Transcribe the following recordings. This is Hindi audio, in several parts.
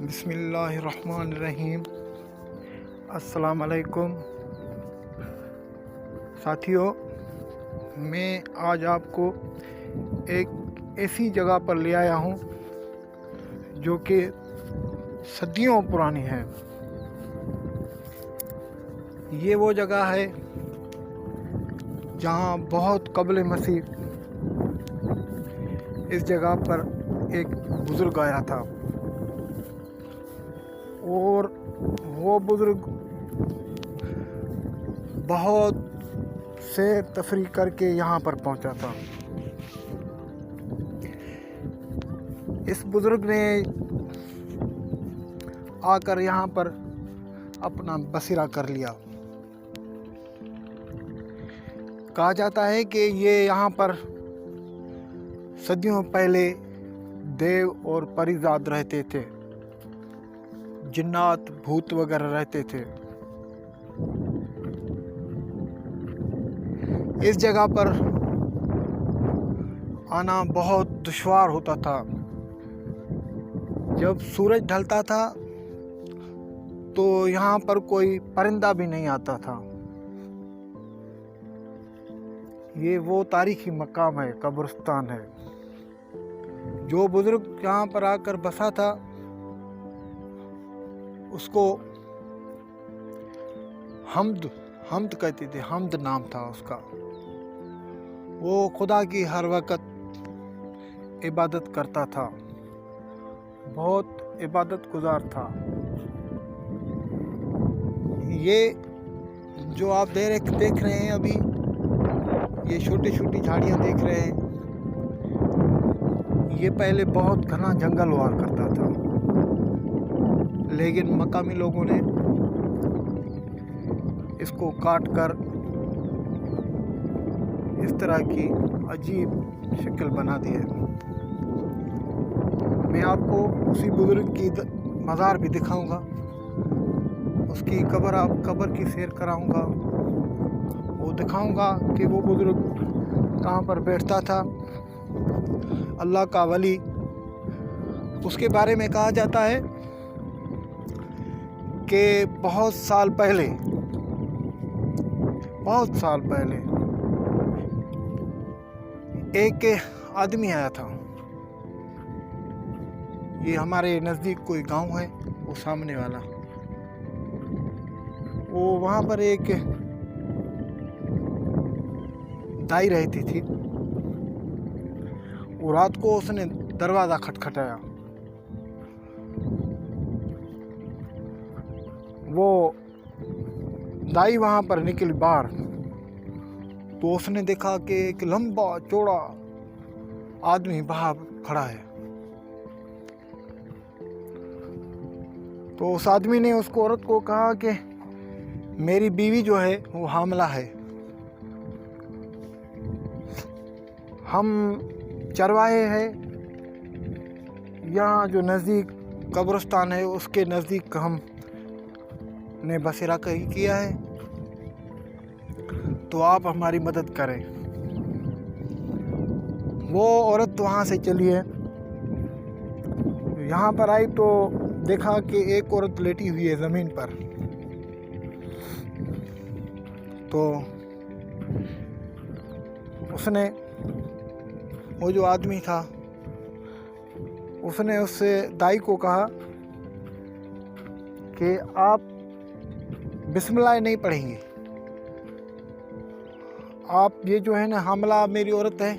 बिस्मिल्लाहिर्रहमानिर्रहीम। अस्सलाम वालेकुम साथियों, मैं आज आपको एक ऐसी जगह पर ले आया हूँ जो कि सदियों पुरानी है। ये वो जगह है जहाँ बहुत कबल मसीह इस जगह पर एक बुज़ुर्ग आया था और वो बुज़ुर्ग बहुत सैर तफरी करके यहाँ पर पहुँचा था। इस बुज़ुर्ग ने आकर यहाँ पर अपना बसेरा कर लिया। कहा जाता है कि ये यहाँ पर सदियों पहले देव और परिजात रहते थे, जिन्नात भूत वगैरह रहते थे। इस जगह पर आना बहुत दुश्वार होता था। जब सूरज ढलता था तो यहाँ पर कोई परिंदा भी नहीं आता था। ये वो तारीखी मकाम है, कब्रिस्तान है। जो बुजुर्ग यहाँ पर आकर बसा था उसको हमद कहते थे। हमद नाम था उसका। वो खुदा की हर वक्त इबादत करता था, बहुत इबादत गुजार था। ये जो आप देख रहे हैं अभी, ये छोटी छोटी झाड़ियाँ देख रहे हैं, ये पहले बहुत घना जंगल हुआ करता था, लेकिन मकामी लोगों ने इसको काट कर इस तरह की अजीब शक्ल बना दी है। मैं आपको उसी बुजुर्ग की मज़ार भी दिखाऊंगा, उसकी कब्र की सैर कराऊंगा, वो दिखाऊंगा कि वो बुजुर्ग कहाँ पर बैठता था। अल्लाह का वली, उसके बारे में कहा जाता है कि बहुत साल पहले एक आदमी आया था। ये हमारे नज़दीक कोई गांव है, वो सामने वाला, वो वहाँ पर एक दाई रहती थी। वो रात को उसने दरवाज़ा खटखटाया। वो दाई वहाँ पर निकली बाहर, तो उसने देखा कि एक लंबा चौड़ा आदमी बाहर खड़ा है। तो उस आदमी ने उसको औरत को कहा कि मेरी बीवी जो है वो हामला है। हम चरवाहे हैं, यहाँ जो नज़दीक कब्रिस्तान है उसके नज़दीक हम ने बसेरा किया है, तो आप हमारी मदद करें। वो औरत वहाँ से चली है, यहाँ पर आई तो देखा कि एक औरत लेटी हुई है ज़मीन पर। तो उसने, वो जो आदमी था, उसने उससे दाई को कहा कि आप बिस्मिल्लाह नहीं पढ़ेंगे। आप ये जो है ना, हामला मेरी औरत है,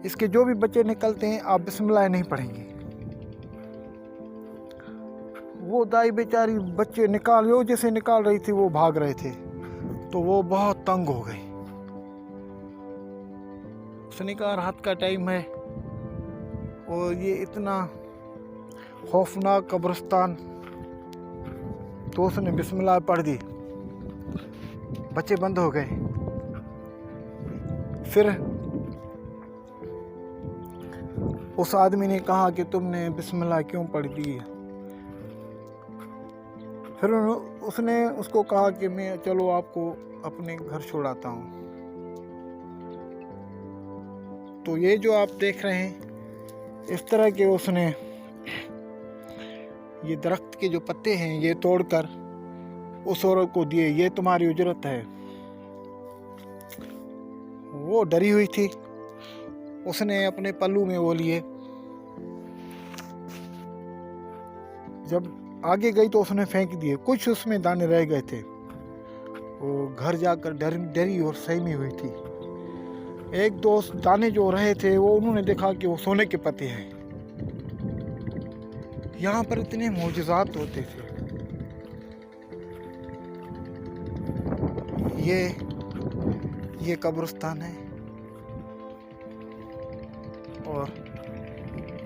इसके जो भी बच्चे निकलते हैं आप बिस्मिल्लाह नहीं पढ़ेंगे। वो दाई बेचारी बच्चे जैसे निकाल रही थी, वो भाग रहे थे, तो वो बहुत तंग हो गई। उसने कहा रात का टाइम है और ये इतना खौफनाक कब्रिस्तान, तो उसने बिस्मिल्लाह पढ़ दी, बच्चे बंद हो गए। फिर उस आदमी ने कहा कि तुमने बिस्मिल्लाह क्यों पढ़ दी? फिर उसने उसको कहा कि मैं चलो आपको अपने घर छोड़ाता हूँ। तो ये जो आप देख रहे हैं, इस तरह के उसने ये दरख्त के जो पत्ते हैं ये तोड़कर उस औरत को दिए, ये तुम्हारी उजरत है। वो डरी हुई थी, उसने अपने पल्लू में वो लिए। जब आगे गई तो उसने फेंक दिए, कुछ उसमें दाने रह गए थे। वो घर जाकर डरी और सहमी हुई थी। एक दो दाने जो रहे थे वो उन्होंने देखा कि वो सोने के पत्ते हैं। यहाँ पर इतने मौजज़ात होते थे। ये कब्रिस्तान है और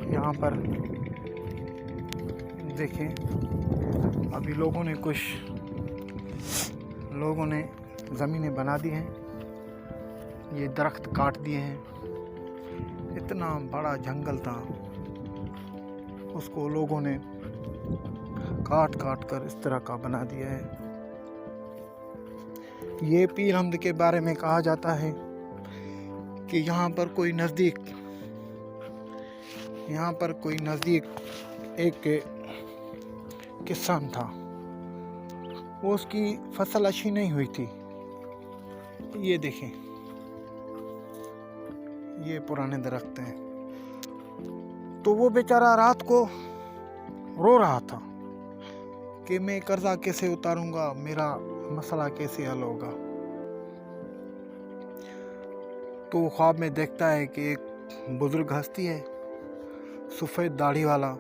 यहाँ पर देखें, अभी लोगों ने ज़मीनें बना दी हैं, ये दरख्त काट दिए हैं। इतना बड़ा जंगल था, उसको लोगों ने काट कर इस तरह का बना दिया है। ये पीर हमद के बारे में कहा जाता है कि यहाँ पर कोई नज़दीक एक किसान था, वो उसकी फसल अच्छी नहीं हुई थी। ये देखें, ये पुराने दरख्त हैं। तो वो बेचारा रात को रो रहा था कि मैं कर्जा कैसे उतारूंगा, मेरा मसला कैसे हल होगा। तो वो ख्वाब में देखता है कि एक बुजुर्ग हस्ती है, सफ़ेद दाढ़ी वाला,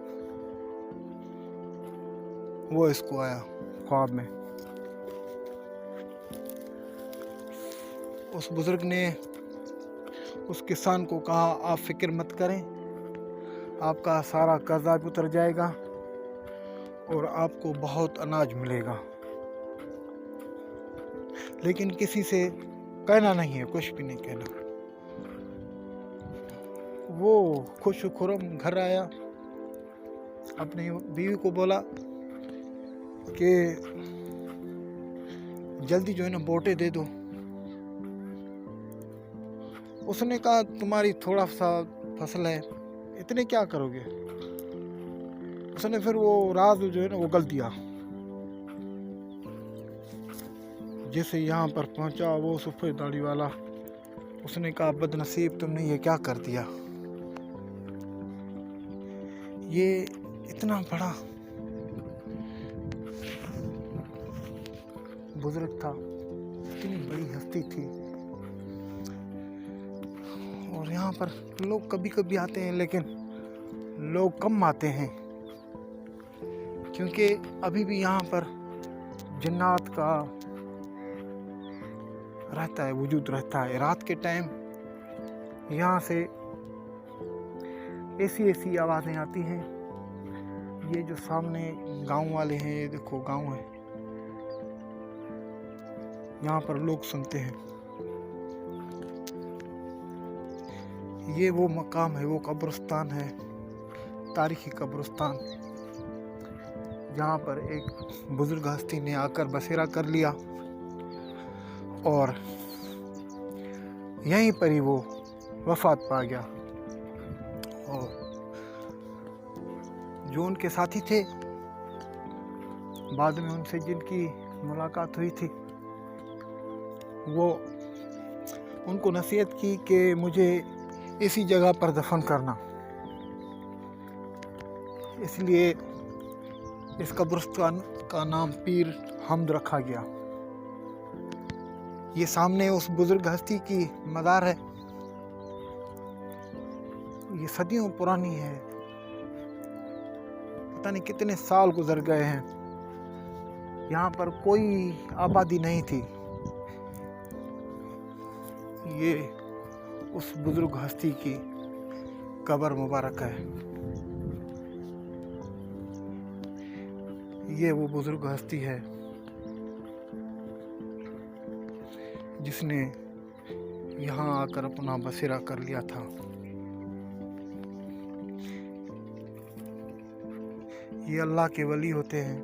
वो इसको आया ख्वाब में। उस बुजुर्ग ने उस किसान को कहा, आप फिक्र मत करें, आपका सारा कर्जा भी उतर जाएगा और आपको बहुत अनाज मिलेगा, लेकिन किसी से कहना नहीं है, कुछ भी नहीं कहना। वो खुश खुरम घर आया, अपनी बीवी को बोला कि जल्दी जो है ना बोटे दे दो। उसने कहा, तुम्हारी थोड़ा सा फसल है, इतने क्या करोगे। उसने फिर वो राज जो है ना वो गल दिया। जैसे यहाँ पर पहुंचा वो सफ़ेद दाढ़ी वाला, उसने कहा, बदनसीब तुमने ये क्या कर दिया। ये इतना बड़ा बुजुर्ग था, इतनी बड़ी हस्ती थी, और यहाँ पर लोग कभी कभी आते हैं, लेकिन लोग कम आते हैं, क्योंकि अभी भी यहाँ पर जिन्नात का रहता है, वजूद रहता है। रात के टाइम यहाँ से ऐसी आवाज़ें आती हैं। ये जो सामने गांव वाले हैं, ये देखो गांव है, यहाँ पर लोग सुनते हैं। ये वो मकाम है, वो कब्रिस्तान है, तारीखी कब्रिस्तान, जहाँ पर एक बुजुर्ग हस्ती ने आकर बसेरा कर लिया और यहीं पर ही वो वफात पा गया। और जो उनके साथी थे, बाद में उनसे जिनकी मुलाकात हुई थी, वो उनको नसीहत की कि मुझे इसी जगह पर दफन करना। इसलिए इस कब्रिस्तान का नाम पीर हमद रखा गया। ये सामने उस बुजुर्ग हस्ती की मज़ार है, ये सदियों पुरानी है, पता नहीं कितने साल गुजर गए हैं। यहाँ पर कोई आबादी नहीं थी। ये उस बुजुर्ग हस्ती की कब्र मुबारक है। ये वो बुजुर्ग हस्ती है जिसने यहाँ आकर अपना बसेरा कर लिया था। ये अल्लाह के वली होते हैं,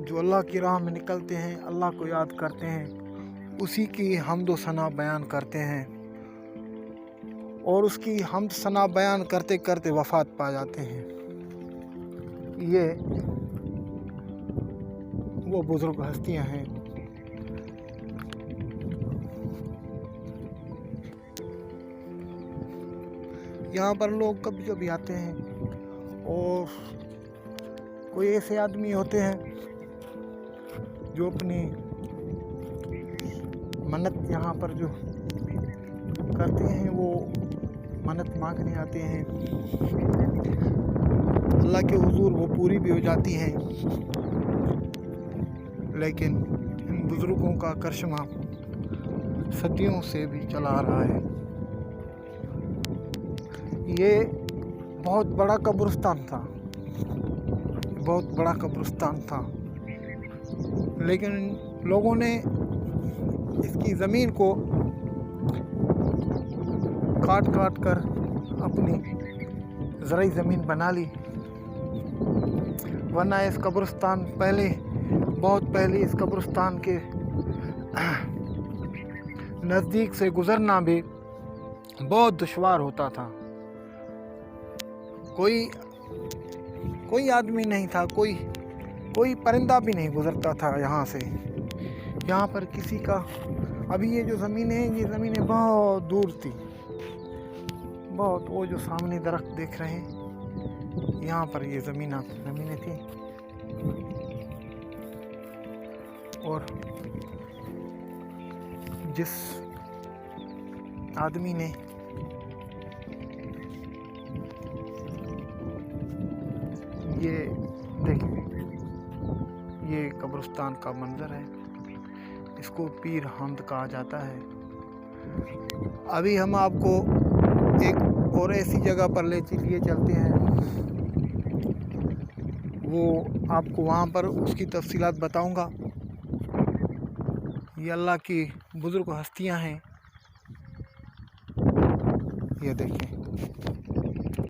जो अल्लाह की राह में निकलते हैं, अल्लाह को याद करते हैं, उसी की हम्द व सना बयान करते हैं, और उसकी हम्द सना बयान करते करते वफ़ात पा जाते हैं। ये वो बुजुर्ग हस्तियां हैं। यहाँ पर लोग कभी कभी आते हैं और कोई ऐसे आदमी होते हैं जो अपनी मन्नत यहाँ पर जो करते हैं, वो मन्नत मांगने आते हैं, अल्लाह के हुजूर वो पूरी भी हो जाती है। लेकिन इन बुजुर्गों का करिश्मा सदियों से भी चला आ रहा है। ये बहुत बड़ा कब्रिस्तान था, बहुत बड़ा कब्रिस्तान था, लेकिन लोगों ने इसकी ज़मीन को काट काट कर अपनी ज़राई ज़मीन बना ली। वरना इस कब्रिस्तान बहुत पहले इस कब्रिस्तान के नज़दीक से गुज़रना भी बहुत दुश्वार होता था। कोई आदमी नहीं था, कोई परिंदा भी नहीं गुज़रता था यहाँ से। यहाँ पर किसी का, अभी ये जो ज़मीनें हैं, ये ज़मीनें बहुत दूर थी, बहुत, वो जो सामने दरख्त देख रहे हैं, यहाँ पर ये ज़मीनें थी। और जिस आदमी ने ये देखें, ये कब्रिस्तान का मंजर है, इसको पीर हमद कहा जाता है। अभी हम आपको एक और ऐसी जगह पर ले चलते हैं, वो आपको वहाँ पर उसकी तफसीलात बताऊंगा। ये अल्लाह की बुजुर्ग हस्तियां हैं, ये देखें।